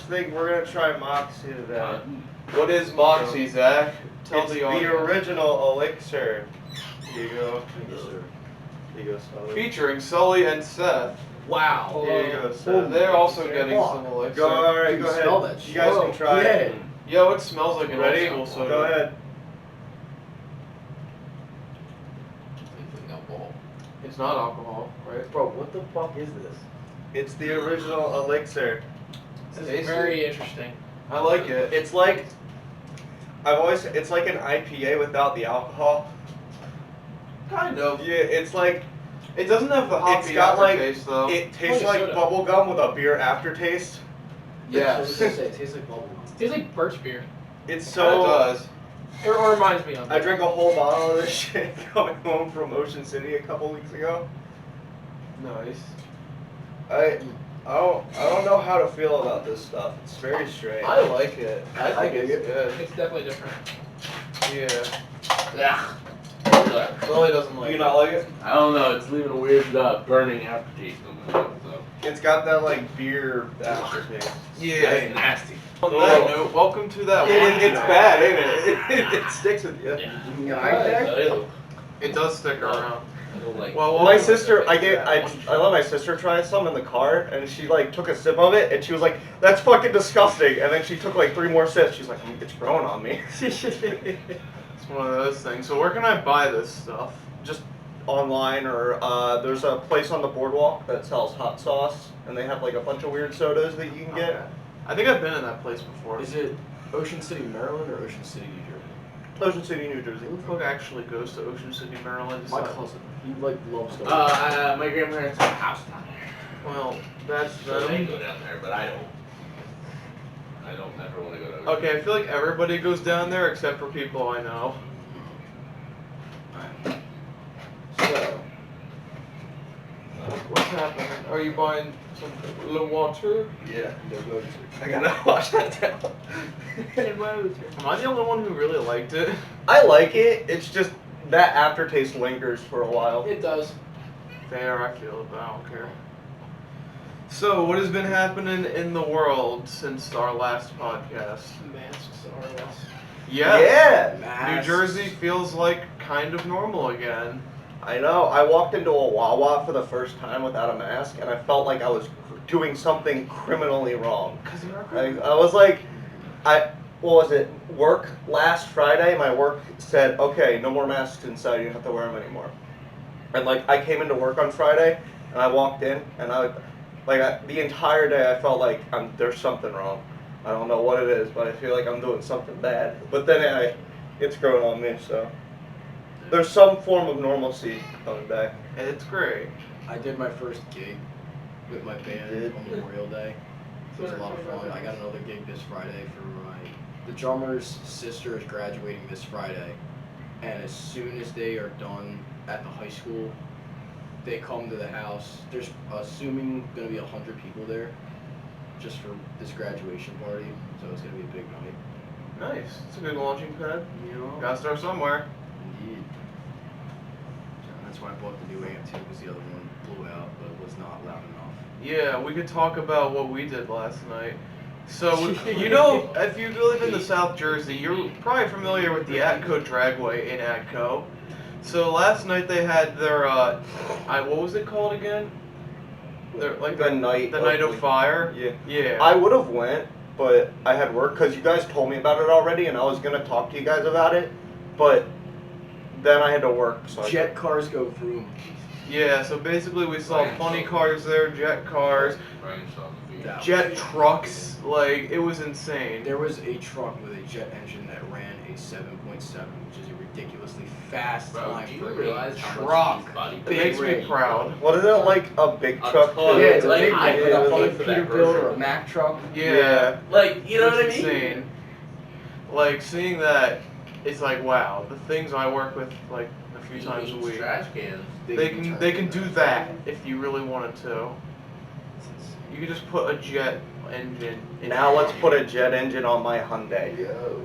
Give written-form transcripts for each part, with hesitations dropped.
thing, we're gonna try Moxie today. What is Moxie, Zach? Tell It's the the audience. original Elixir. Here you go. Here you go, Sully. Featuring Sully and Seth. Wow. Here you go, Seth. They're also getting some Elixir. Go, alright, go Smell ahead. that You guys can try it. Yo, it smells like an Ready? old school soda. Go ahead. It's not alcohol, right? Bro, what the fuck is this? It's the original Elixir. This is very interesting. I like it. It's like, it's like an IPA without the alcohol. Kind of. Yeah, it's like, It doesn't have the hoppy it's got like, aftertaste though. it tastes Like a like soda. bubble gum with a beer aftertaste. Yes. It tastes like bubble gum. Tastes like birch beer. It's It so, does. It reminds me of. I drank a whole bottle of this shit coming home from Ocean City a couple weeks ago. Nice. I don't know how to feel about this stuff. It's very strange. I like it. I I think dig it's it. good. It's definitely different. Yeah. Yeah. Sully doesn't like You it. not like it? I don't know, it's leaving a weird burning aftertaste on my mouth, so. It's got that like beer aftertaste. Yeah. That's nasty. On that note, welcome to that one. It's bad, ain't it? It sticks with you. It does stick around. I don't like Well, My welcome- sister, I let my sister try some in the car, and she like took a sip of it, and she was like, "That's fucking disgusting." And then she took like 3 more sips. She's like, "It's growing on me." It's one of those things. So where can I buy this stuff? Just online, or there's a place on the boardwalk that sells hot sauce, and they have like a bunch of weird sodas that you can get. Okay. I think I've been in that place before. Is it Ocean City, Maryland, or Ocean City, New Jersey? Ocean City, New Jersey. Who the fuck actually goes to Ocean City, Maryland? It's My not- cousin. He like loves going. my grandparents have a house down there. Well, that's So they them. go down there, but I don't. I don't ever want to go to Okay, I feel like everybody goes down there except for people I know. So, What's happening? Are you buying some little water? Yeah. I gotta wash that down. Am I the only one who really liked it? I like it. It's just that aftertaste lingers for a while. It does. Fair, I feel it, but I don't care. So, what has been happening in the world since our last podcast? Masks are less. Yeah. New masks. Jersey feels like kind of normal again. I know. I walked into a Wawa for the first time without a mask, and I felt like I was doing something criminally wrong. Cause you're I was like, what was it? Work last Friday. My work said, okay, no more masks inside. You don't have to wear them anymore. And like, I came into work on Friday, and I walked in, and the entire day I felt like there's something wrong. I don't know what it is, but I feel like I'm doing something bad. But then it's growing on me, so there's some form of normalcy coming back. It's great. I did my first gig with my band on Memorial Day. So it was a lot of fun. I got another gig this Friday for the drummer's sister is graduating this Friday, and as soon as they are done at the high school, they come to the house. There's assuming gonna be 100 people there, just for this graduation party. So it's gonna be a big night. Nice. It's a good launching pad. You know? Gotta start somewhere. Indeed. So that's why I bought the new amp too, because the other one blew out, but it was not loud enough. Yeah, we could talk about what we did last night. So, you know, if you live in the South Jersey, you're probably familiar with the Atco Dragway in Atco. So last night they had their, what was it called again? Their, like The night of fire. Yeah. Yeah. I would have went, but I had work because you guys told me about it already, and I was gonna talk to you guys about it, but then I had to work. So Jet cars go vroom. Yeah. So basically, we saw funny cars there, jet cars, That jet was- trucks. Like it was insane. There was a truck with a jet engine that ran a 7.7, which is a ridiculously fast Bro, time do you for a realize how much truck. these body It makes me rig. proud. What is it like a big A truck? ton. too? Yeah, it's a Like, big I rig, would have like paid a for that Peterbilt or a version. Mack truck. Yeah. Like, you know what I It's mean? insane. Like seeing that, it's like wow. The things I work with like a few times a week. Trash cans. They can do that if you really wanted to. You could just put a jet engine in. Now let's put a jet engine on my Hyundai.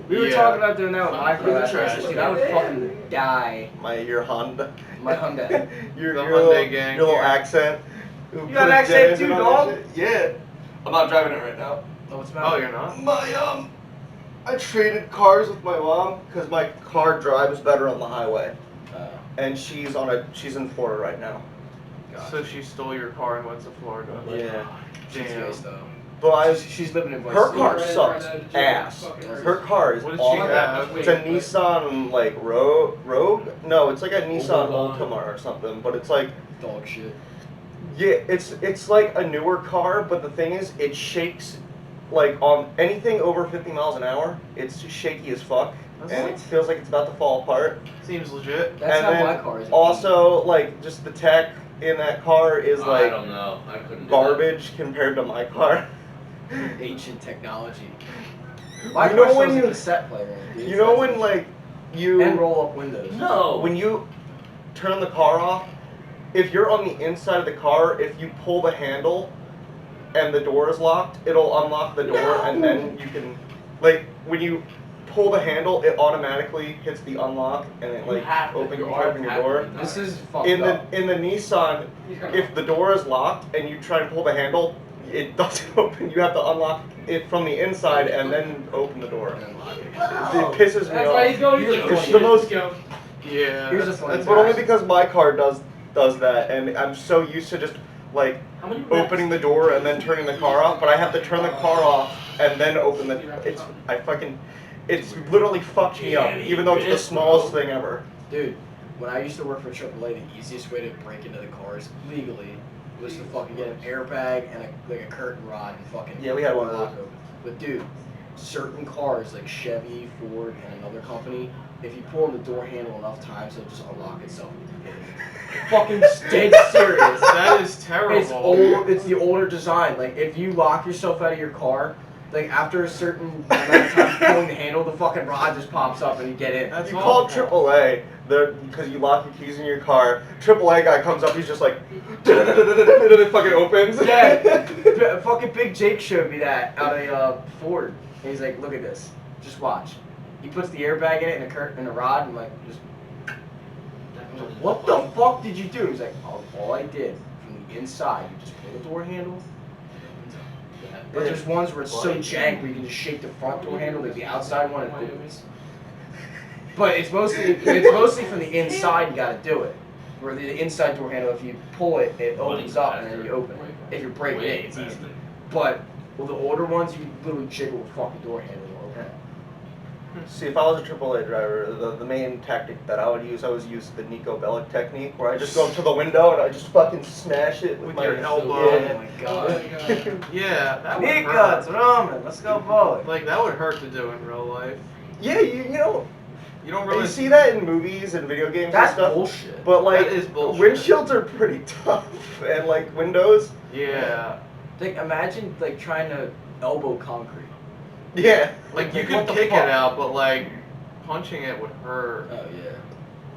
We were Yeah. talking about doing that with my Fuck, car. the trash Dude, can. I would fucking die. Your Honda. My Hyundai. your The your Hyundai little, gang your little here. accent. You got an accent too, dog? Yeah. I'm not driving it right now. Oh, what's Oh, about? you're not? I traded cars with my mom because my car drives better on the highway, and she's in Florida right now. So she stole your car and went to Florida. Yeah. She's Damn. nice though. But She's living in Vice her City. car Right, sucks right, right, ass. fucking Her car is What did she awful. have? It's a Nissan like Rogue. No, it's like a Nissan Overland. Altima or something. But it's like, Dog shit. yeah, it's like a newer car. But the thing is, it shakes like on anything over 50 miles an hour. It's shaky as fuck, and it feels like it's about to fall apart. Seems legit. That's and how then my car is. also, like, just the tech in that car is I like don't know. I couldn't do garbage compared to my car. Ancient technology. My You know car when still has a you- cassette player. Dude, You know when like you and roll up windows. that. No. when you turn the car off, if you're on the inside of the car, if you pull the handle and the door is locked, it'll unlock the door and then you can, like, when you pull the handle, it automatically hits the unlock and it You like have to- open your you arm open your has to door. be This there. is fucked In up. the Nissan, if the door is locked and you try to pull the handle, it doesn't open. You have to unlock it from the inside and then open the door. And then lock it. It pisses me That's why he's off. going. He's like, It's oh, the shit, most- let's go. Yeah. Here's the funny that's But only fact. because my car does that, and I'm so used to just like How many opening the door and then turning the car off. But I have to turn the car off and then open the. It's literally fucked me up, even though it's the smallest thing ever. Dude, when I used to work for AAA, the easiest way to break into the cars legally was to fucking get an airbag and a curtain rod and fucking Yeah, we had one of lock those. open. But dude, certain cars like Chevy, Ford, and another company, if you pull on the door handle enough times, it'll just unlock itself. Fucking dead serious. That is terrible. It's old. It's the older design. Like if you lock yourself out of your car, like after a certain amount of time pulling the handle, the fucking rod just pops up and you get in. That's You call awful. AAA because you lock your keys in your car. AAA guy comes up, he's just like, it fucking opens. Yeah, fucking Big Jake showed me that out of Ford. And he's like, look at this. Just watch. He puts the airbag in it and and a rod and like just. I'm like, what the fuck did you do? He's like, all I did from the inside, you just pull the door handle. But there's ones where it's so jagged where you can just shake the front door handle, like the outside one, it opens. But it's mostly from the inside you gotta do it. Where the inside door handle, if you pull it, it opens up and then you open it. If you're breaking it, it's easy. But with the older ones, you literally jiggle the fucking door handle to open it. See, if I was a AAA driver, the main tactic that I would use the Nico Bellic technique, where I just go up to the window and I just fucking smash it With my your elbow. Oh Yeah. my Oh god. my god. Yeah, that would Nika, hurt. it's ramen. Let's go bowling. Like that would hurt to do in real life. Yeah, you know, You don't really you see that in movies and video games That's and stuff. bullshit. But like, That is bullshit. windshields are pretty tough, and like windows. Yeah. Like imagine like trying to elbow concrete. Yeah. Like you Like, could what the kick fuck? it out, but like punching it would hurt. Oh yeah.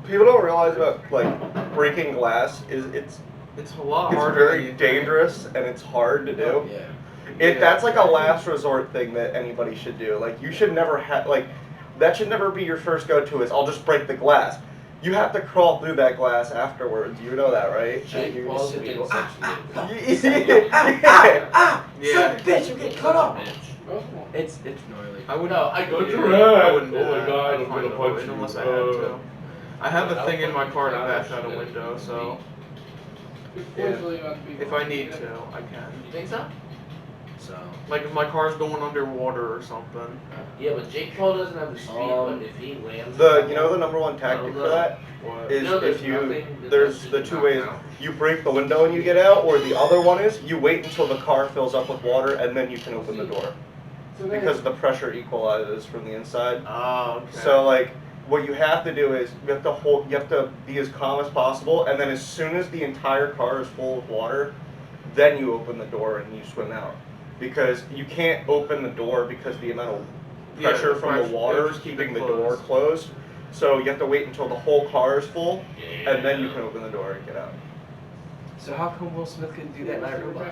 People don't realize about like breaking glass is it's It's a lot harder. than very you think. dangerous and it's hard to do. Yeah. It Yeah. that's like a last resort thing that anybody should do. Like you should never have like that should never be your first go-to is I'll just break the glass. You have to crawl through that glass afterwards. You know that, right? Jake, you're gonna Paul's sit there getting and go, sexually. Yeah. Yeah. son of a bitch, you get cut off. Bitch. It's gnarly. I wouldn't. No, I go yeah, to I wouldn't do Oh my that. God, I'd I'm find gonna a way punch you. unless I had to. I have a thing in my car to bash out a window, so if I need to, I can. You think so? So Like if my car's going underwater or something. Yeah, but Jake Paul doesn't have the speed, but if he lands. The number one tactic for that What? is No, there's if you nothing that there's does the not two ways count. you break the window and you get out, or the other one is you wait until the car fills up with water and then you can open the door because the pressure equalizes from the inside. Oh, okay. So like what you have to do is you have to be as calm as possible, and then as soon as the entire car is full of water, then you open the door and you swim out. Because you can't open the door because the amount of Yeah, pressure the from pressure- the water yeah, is keep keeping it the door closed. So you have to wait until the whole car is full, and then you can open the door and get out. So how come Will Smith couldn't do that in I, Robot?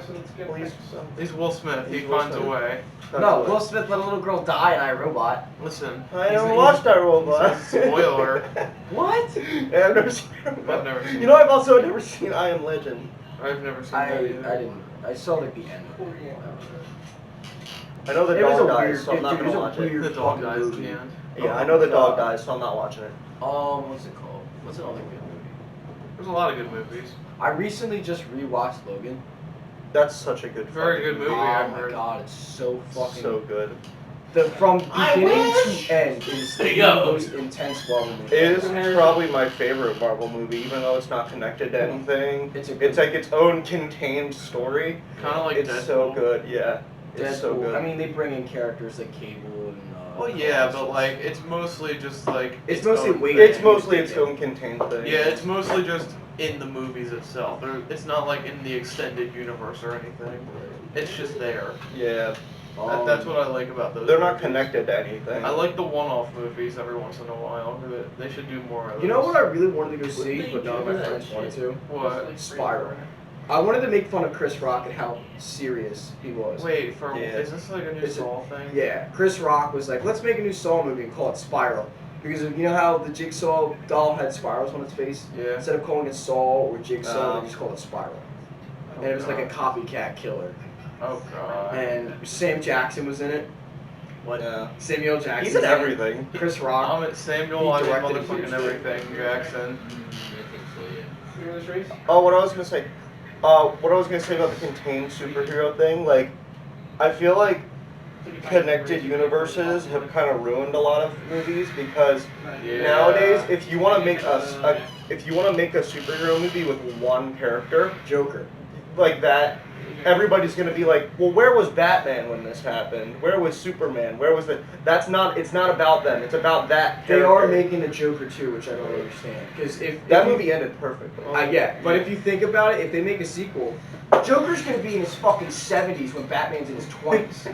He's Will Smith. He He's Will finds a Smith. way. No, Will Smith let a little girl die in I, Robot. Listen. I he's- never watched that robot. he's a spoiler. What? Yeah, I've never seen Robot. I've never seen You know, I've also never seen I Am Legend. I've never seen I that either. didn't. I saw like the end. I know the It was dog a dies, weird. so I'm not Dude, it gonna was watch a it. weird The dog fucking dies at movie. the end. Yeah, I know the dog God. dies, so I'm not watching it. What's it called? What's another good movie? There's a lot of good movies. I recently just rewatched Logan. That's such a good Very fucking good movie. Oh I've my heard. god, it's so fucking. So good. From I beginning wish! to end is the Yo. most intense Marvel movie. It is probably my favorite Marvel movie, even though it's not connected to anything. It's a good It's like its own contained story. Kind of like It's Deadpool. so good, yeah. It's Deadpool. so good. I mean, they bring in characters like Cable and. Well, yeah, but Colossus. like it's mostly just like It's mostly own weight. thing. It's mostly its own contained thing. Yeah, it's mostly just in the movies itself. It's not like in the extended universe or anything. It's just there. Yeah. That's what I like about those. They're not movies. connected to anything. I like the one-off movies every once in a while. They should do more of those. You know what I really wanted to go see, but none of my friends wanted to? What? Spiral. I wanted to make fun of Chris Rock and how serious he was. Wait, for Yeah. is this like a new It's a- Saw thing? Yeah, Chris Rock was like, let's make a new Saw movie and call it Spiral. Because you know how the Jigsaw doll had spirals on its face? Yeah. Instead of calling it Saw or Jigsaw, Oh. they just called it Spiral. Oh, And it was like a God. copycat killer. Oh god. And Sam Jackson was in it. What? Yeah. Samuel Jackson. He's in everything. Chris Rock. I'm at Samuel. I'm He directed motherfucking it. everything. Jackson. You know this race? Oh, what I was gonna say. What I was gonna say about the contained superhero thing, like, I feel like connected universes have kind of ruined a lot of movies because Yeah. nowadays, if you want to make if you want to make a superhero movie with one character Joker. like that, everybody's gonna be like, well, where was Batman when this happened? Where was Superman? Where was it? That's not. It's not about them. It's about that. They Character. are making a Joker too, which I don't understand. Because if that you- movie ended perfectly. I get, but if you think about it, if they make a sequel, Joker's gonna be in his fucking 70s when Batman's in his 20s.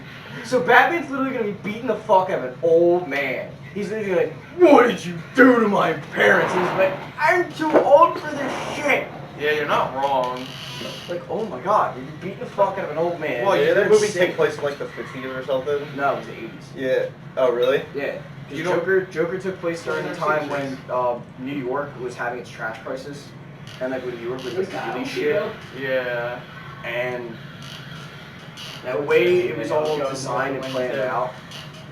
So Batman's literally gonna be beating the fuck out of an old man. He's literally like, what did you do to my parents? And he's like, I'm too old for this shit. Yeah, you're not wrong. Like, oh my god, you're beating the fuck out of an old man. Well, yeah, You're that movie sick. take place in like the 50s or something. No, it was the 80s. Yeah. Oh, really? Yeah. You don't- Joker took place during the time when New York was having its trash crisis. And like when New York was like really shit. Yeah. And the way it was all designed and planned out,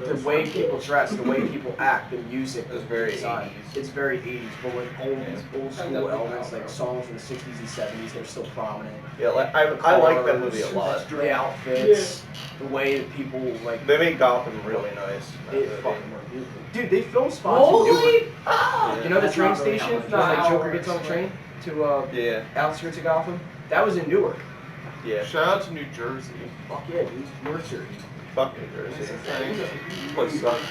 the way people dress, the way people act, the music It's very designed. 80s. It's very 80s, but with old school elements like songs from the 60s and 70s, they're still prominent. Yeah, like I like that movie a lot. The outfits, the way that people like. They made Gotham really nice. in that It movie. fucking worked beautifully. Dude, they filmed spots in Newark. Yeah. You know the That's train not really station? how Where much- like Joker gets on the train to Yeah. outskirts of Gotham? That was in Newark. Yeah. Shout out to New Jersey. Fuck yeah, dude. Newark City. Fuck New Jersey. Thing. Place sucks.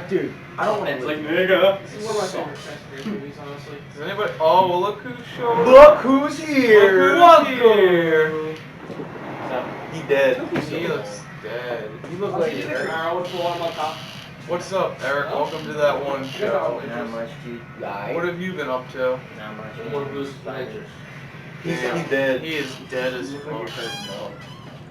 Dude, I don't want to live here. nigga. This is one of my favorite Fast and Furious movies, honestly. Does anybody? Oh, well, look who showed up. Look who's here. Look who's here. He dead. He looks dead. You look I'll like see you Eric. tomorrow with one of my top. What's up, Eric? Welcome to that one show. Not much, dude. Guy. What have you been up to? Not much. More boost Fighters. He dead. He is dead as fuck.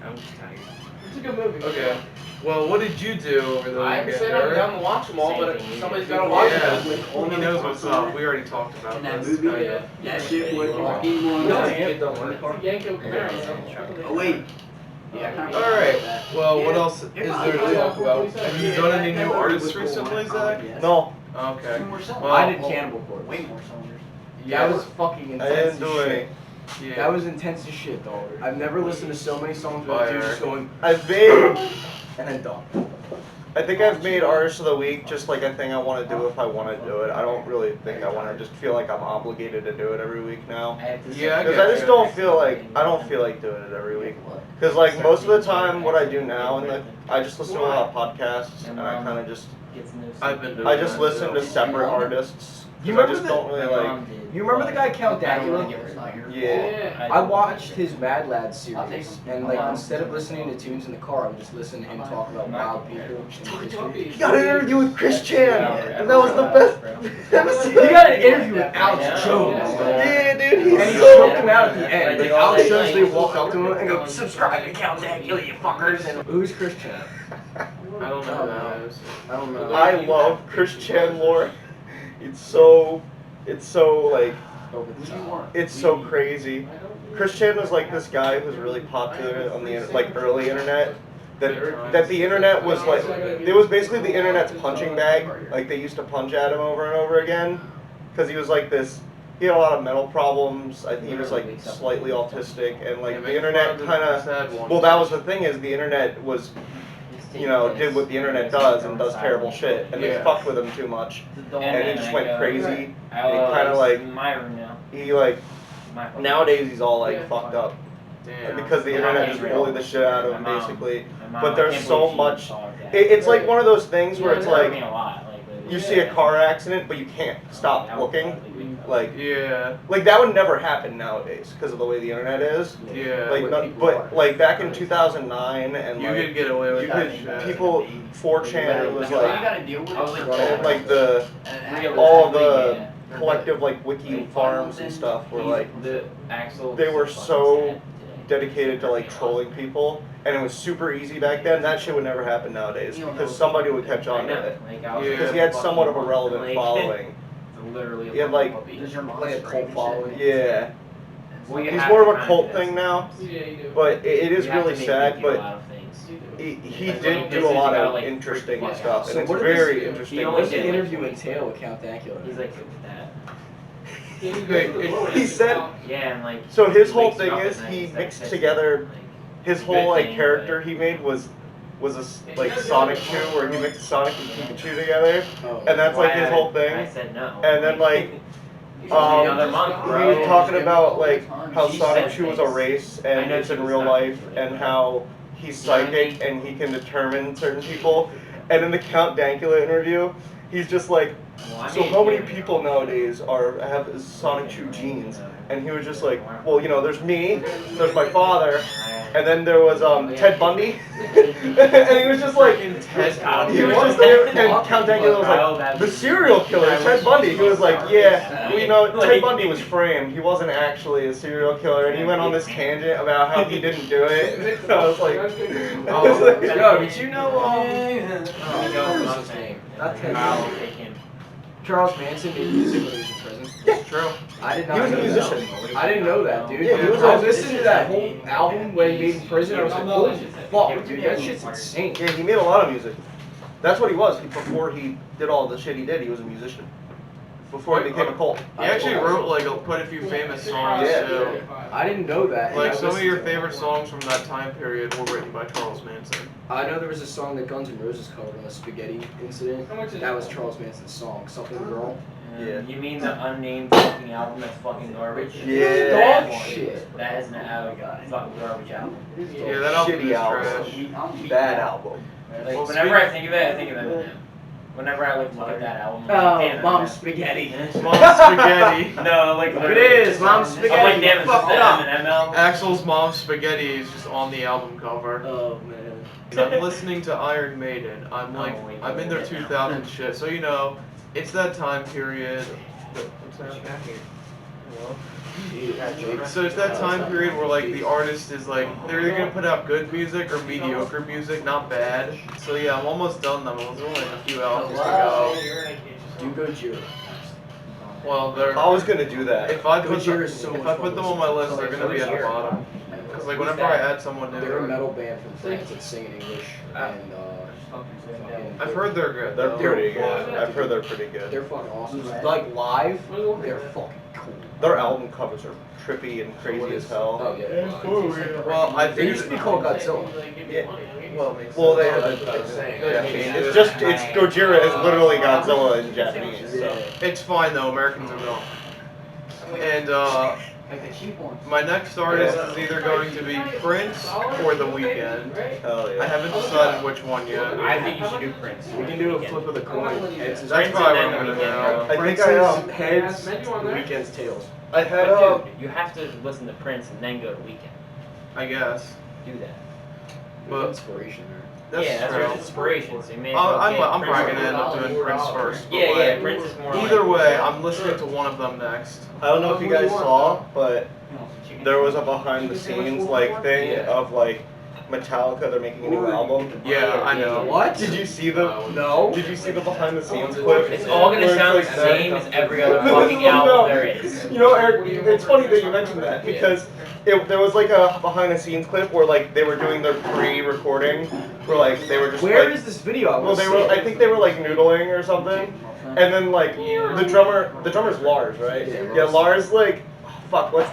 I'm just tired. It's a good movie. Okay. Well, what did you do over the I haven't weekend, said I'm Eric? down to watch them all, Same but thing. somebody's got to watch Yeah, them. he knows what's up. We already talked about And that this. movie, kinda. that shit was No, fucking one. Yanko Camaro. Oh wait. Alright, well, what else is there to talk about? Have you done any new artists recently, Zach? No, Okay. I did Cannibal Corpse. Way more cylinders. Yeah, That was fucking I intense didn't as do shit. any. yeah. That was intense as shit, though. I've never listened to so many songs where the dude's just going I've made. and then done. I think I've made artist of the week just like a thing I want to do if I want to do it. I don't really think I want to. Just feel like I'm obligated to do it every week now. Yeah, I Because get I just you. don't feel like doing it every week. Because like most of the time, what I do now, and I just listen to a lot of podcasts, and I kind of just I've been doing I just that, listen too. to separate artists. You 'Cause I remember just the- don't really like. You remember the guy Count Dankula? Yeah. I watched his Mad Lad series, and like instead of listening to tunes in the car, I would just listen to him talk about wild people. You got an interview with Chris Chan, and that was the best. He got an interview with Alex Jones. Yeah, dude, he's And he so. choked him out at the end. Like Alex Jones, they walk up to him and go, "Subscribe to Count Dankula, you fuckers." And who's Chris Chan? I don't know who that is. I don't know. I love Chris Chan lore. It's so like, Over the top. it's so crazy. Chris Chan was like this guy who's really popular on the like early internet, that the internet was like, it was basically the internet's punching bag. Like they used to punch at him over and over again, because he was like this. He had a lot of mental problems. I think he was like slightly autistic, and like the internet kind of. Well, that was the thing, is the internet was, you know, did what the internet does and does terrible shit, and they fucked with him too much, and it just went crazy. And it kind of like he like nowadays he's all like fucked up. Damn. Because the internet just bullied the shit out of him, basically. But there's so much. It's like one of those things where it's like you see a car accident, but you can't stop looking. Like that would never happen nowadays because of the way the internet is. Yeah. Like, but like back in 2009, and You like could get away with you that could shit. people 4chan, it was like And, like the all the collective like wiki farms and stuff were like they were so dedicated to like trolling people, and it was super easy back then. That shit would never happen nowadays because somebody would catch on to it. Because he had somewhat of a relevant following. He had like a cult following. yeah. He's more of a cult thing now, but it is really sad. But he did do a lot of interesting stuff, and So it's what very did interesting. What does the interview entail with Count Dankula? He's like with that. He said. Yeah, and like. So his whole wakes thing up is at night, he he's like, mixed pissed. together. His whole like thing, character but- he made was like Sonic 2, where he mixed Sonic and Pikachu together, and that's like his whole I thing. said no. And then like Another month, he bro. was talking about like how She Sonic said 2 was a things. race I and know it's she in was real talking life, to me, and but- how he's psychic and he can determine certain people. And in the Count Dankula interview, he's just like, so how many people nowadays have Sonic 2 genes? And he was just like, well, you know, there's me, there's my father, and then there was Ted Bundy, and he was just like, he was just there, and Count Dankula was like, the serial killer, Ted Bundy. He was like, yeah, well, you know, Ted Bundy was framed. He wasn't actually a serial killer, and he went on this tangent about how he didn't do it. So I was like, Yo, did you know? What's his name? I'll take him. Charles Manson made music when he was in prison. It's true. I did not He was a know musician. that. I didn't know that, dude. Yeah, he was I a was listening to that whole album when he made in prison. I was like, holy fuck, dude, that shit's insane. yeah, he made a lot of music. That's what he was. Before he did all the shit he did, he was a musician. Before he became a cult. He actually wrote like quite a few famous songs Yeah. too. I didn't know that. and Like I some of listened your to it. favorite songs from that time period were written by Charles Manson. I know there was a song that Guns N' Roses covered on the Spaghetti incident. That was Charles Manson's song, Something Girl. Yeah. You mean the unnamed fucking album that's fucking garbage? Yeah. That Dog one. shit. That is a fucking garbage album. Yeah, that album Shitty is album. trash. Bad album. Like, Well, whenever I think of it, I think of Eminem. Whenever I look at that album, I'm like, damn, Mom Eminem. Spaghetti. Mom Spaghetti. No, like It is, Mom I'm like, Spaghetti. damn, it's Fuck that up. Eminem album. Axel's Mom Spaghetti is just on the album cover. Oh man. I'm listening to Iron Maiden. I'm like, I'm in their 2000 shit. So you know, it's that time period. What's that? So it's that time period where like the artist is like they're either gonna put out good music or mediocre music, not bad. So yeah, I'm almost done them. There's only a few albums to go. Do Gojira. Well, they're I was gonna do that. if I put them, Gojira is so if much I put fun them on my list, they're gonna be at the bottom. Cause like whenever I add someone They're a new, metal band from France that sing in English, and I've heard they're good. They're though. pretty good. I've heard they're pretty good. they're fucking awesome. Like live, they're fucking cool. Their album covers are trippy and crazy as hell. Oh yeah. Well, I They think used to be called Godzilla. Well, they have it's just it's Gojira is literally Godzilla in Japanese. So. it's fine though. Americans are dumb. And my next artist is either going to be Prince or The Weeknd. Hell I yeah. haven't decided which one yet. I think you should do Prince. We can do a flip of the coin. That's Prince probably and what then I'm The gonna Weeknd, do. I think Prince's I heads, the Weekend's tails. I had But dude, you have to listen to Prince and then go to Weekend. I guess. Do that. But But inspiration there. that's yeah, that's your true. inspiration. So you may as well I'm get probably Prince gonna end up over. doing Prince first. But Yeah, yeah, like, Prince is more either like, way, I'm listening to one of them next. I don't know if you guys saw, but there was a behind the scenes like thing of like Metallica, they're making a new album. Yeah, I know. What? Did you see the? No. Did you see the behind the scenes clip? It's all gonna Where it's sound like the that? same as every other No, fucking no, album no. there is. You know, Eric, it's funny that you mentioned that because there was like a behind the scenes clip where like they were doing their pre-recording, where like they were just Where like, is this video? well, they were. I think they were like noodling or something, and then like the drummer's Lars, right? Yeah, Lars like, fuck. What's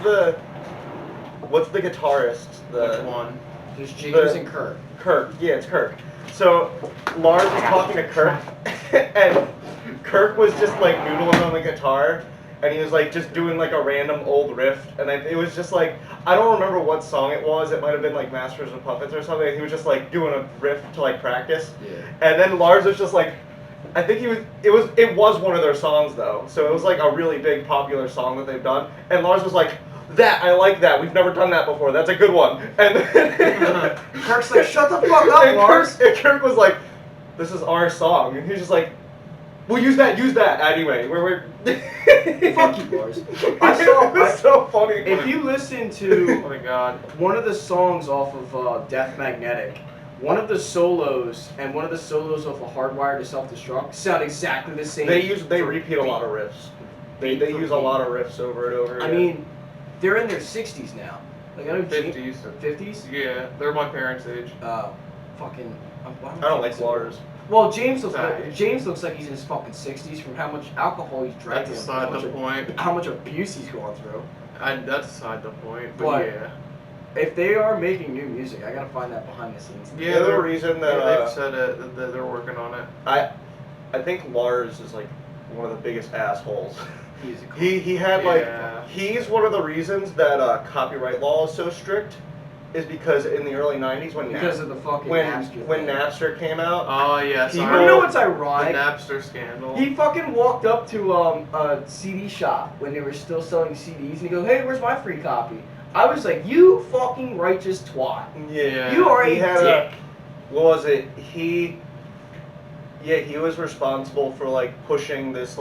the guitarist? Which one? There's James and Kirk. Kirk. Yeah, it's Kirk. So Lars was talking to Kirk, and Kirk was just like noodling on the guitar, and he was like just doing like a random old riff, and it was just like, I don't remember what song it was. It might have been like Masters of Puppets or something. He was just like doing a riff to like practice, and then Lars was just like, I think it was one of their songs though, so it was like a really big popular song that they've done, and Lars was like, I like that. We've never done that before. That's a good one. And then Kirk's like, shut the fuck up, and Lars. Kirk was like, this is our song, and he's just like, we'll use that anyway. Fuck you, Lars. It was so funny. If you listen to Oh my god. one of the songs off of Death Magnetic, one of the solos and one of the solos off of Hardwired to Self-Destruct sound exactly the same. They repeat a lot of riffs. They use a lot of riffs over and over again. I mean, they're in their 60s now. Like, I know 50s. 50s? Yeah, they're my parents' age. Fucking. Why I don't like James- Lars. Well, James looks Sorry. like he's in his fucking 60s from how much alcohol he's drinking. That's and how aside the much- point. How much abuse he's going through. That's aside the point, but What? yeah. If they are making new music, I gotta find that behind the scenes. Yeah, The other they're- reason Yeah, that they've said it, that they're working on it. I think Lars is like one of the biggest assholes. He's a He had Yeah. like he's one of the reasons that copyright law is so strict, is because in the early '90s because of the fucking when Napster when thing. Napster came out, Oh yes, People- You know what's the ironic? Napster scandal. He fucking walked up to a CD shop when they were still selling CDs, and he goes, "Hey, where's my free copy?" I was like, "You fucking righteous twat! Yeah. You are a he had dick." what was it? He was responsible for like pushing this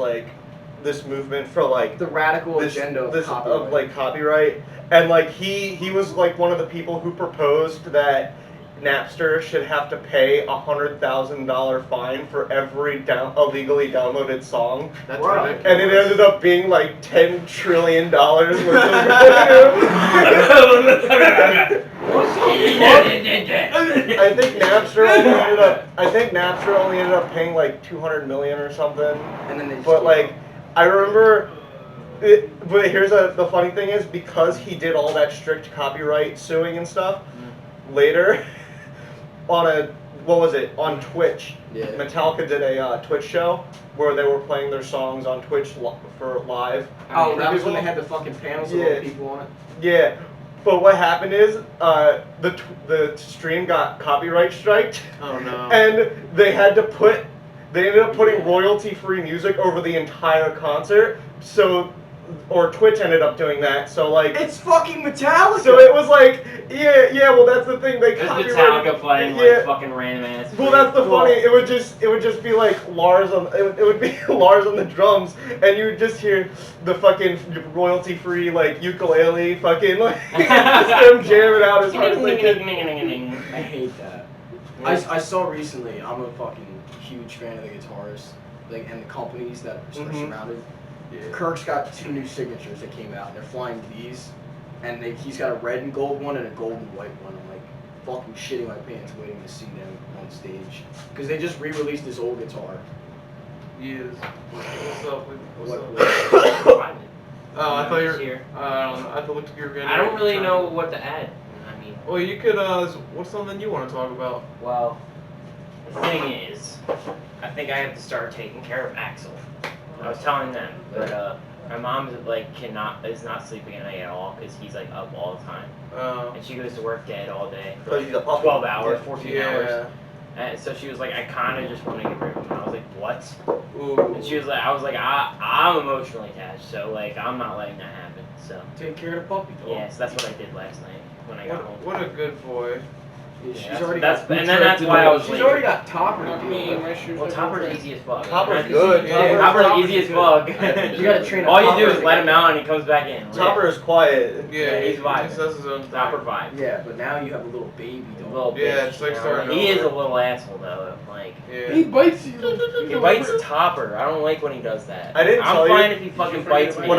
movement for like The radical agenda of copyright. of like copyright, and like he was like one of the people who proposed that Napster should have to pay $100,000 fine for every illegally downloaded song, That's Wow. ridiculous. and it ended up being like $10 trillion worth of I think Napster only ended up paying like 200 million or something. And then they just But like, I remember. But here's the funny thing is, because he did all that strict copyright suing and stuff. Later, on Twitch, Yeah. Metallica did a Twitch show where they were playing their songs on Twitch for live. Oh, that was when they had the fucking panels with all the people on it. Yeah, but what happened is the stream got copyright striked, Oh no. and they ended up putting royalty-free music over the entire concert. Or Twitch ended up doing that. So like, It's fucking Metallica. so it was like, yeah. Well, that's the thing. They There's copyrighted. Metallica playing Yeah. like fucking random ass. Well, that's the funny. It would just be like Lars on. It would be Lars on the drums, and you would just hear the fucking royalty-free like ukulele, fucking like just him jamming out as hard as they could. I hate that. I saw recently. I'm a fucking huge fan of the guitars, like, and the companies that are surrounded. Yeah. Kirk's got 2 new signatures that came out, and they're flying V's, and he's got a red and gold one and a gold and white one. I'm like fucking shitting my pants waiting to see them on stage, because they just re-released his old guitar. He is. What's up? What's What- up? Oh, I thought you were. Here. I don't know. I thought you were getting. I don't really know what to add. I mean, Well, you could. What's something you want to talk about? well, the thing is, I think I have to start taking care of Axel. I was telling them, but my mom is not sleeping at night at all because he's like up all the time, and she goes to work dead all day for But he's a puppy. 12 hours, Yeah. 14 hours. Yeah. And so she was like, I kind of just want to get rid of him. And I was like, what? Ooh. And she was like, I was like, I'm emotionally attached, so like I'm not letting that happen. So Take care of the puppy dog. yeah, so that's what I did last night when I got home. What a good boy. She's already That's got and then that's why I was She's late. already got Topper to Not deal me, with. my shoes. Well, Topper's easy as fuck. Topper's good. Yeah, Topper's easy as fuck. You gotta train a All you do Topper is let to him get- out and he comes back in. Topper is quiet. Yeah, he's he vibing. just does his own thing. Topper vibe. Yeah, but now you have a little baby A dog. little Yeah, bitch, it's like you know? starting He is a over. little asshole though. Like He Yeah. bites you. he bites Topper. I don't like when he does that. I didn't I'm tell you- fine if he fucking bites me. When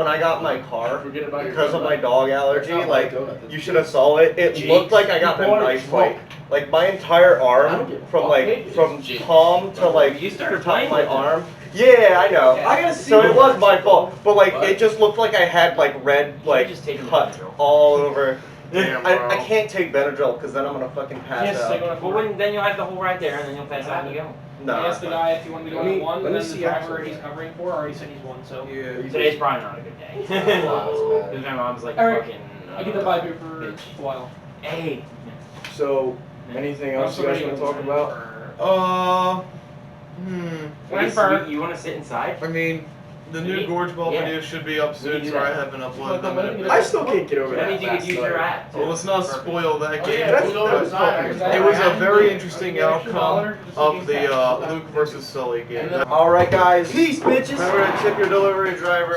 I got my car, Forget about your because of my dog allergy, It's not like donut, that's you should have saw it. It Jake's. looked like I got in a bought it knife drunk. fight. Like my entire I don't arm, give a from fuck. like from Jake's. palm to like You started top playing of my with him. arm. Yeah, I know. Yeah. I gotta see. So it what was my fault, but like What? it just looked like I had like red like just take cut Benadryl. all over. Damn, I bro. can't take Benadryl because then I'm gonna fucking pass Yes, out. I go to Well, when, then you'll have the whole ride there, and then you'll pass out and you go. No. I asked the guy if he wanted to go Let me- on one, let and me then the see driver actually. he's covering for already said he's one, so. Yeah. Today's probably not a good day. Because my mom's like Alright, fucking. I get the vibe here for bitch. a while. Hey. So, anything else you guys want to talk about? You want to sit inside? I mean, the new Me? Gorge Ball Yeah. video should be up We soon, can do so I that. haven't uploaded them in a bit. I still can't get over That that. means you could last use your night. app. Too. Well, let's not spoil that game. yeah, That's- we'll go that's inside. fucking- It was a very interesting outcome of the Luke versus Sully game. All right, guys. Peace, bitches. Remember to tip your delivery driver.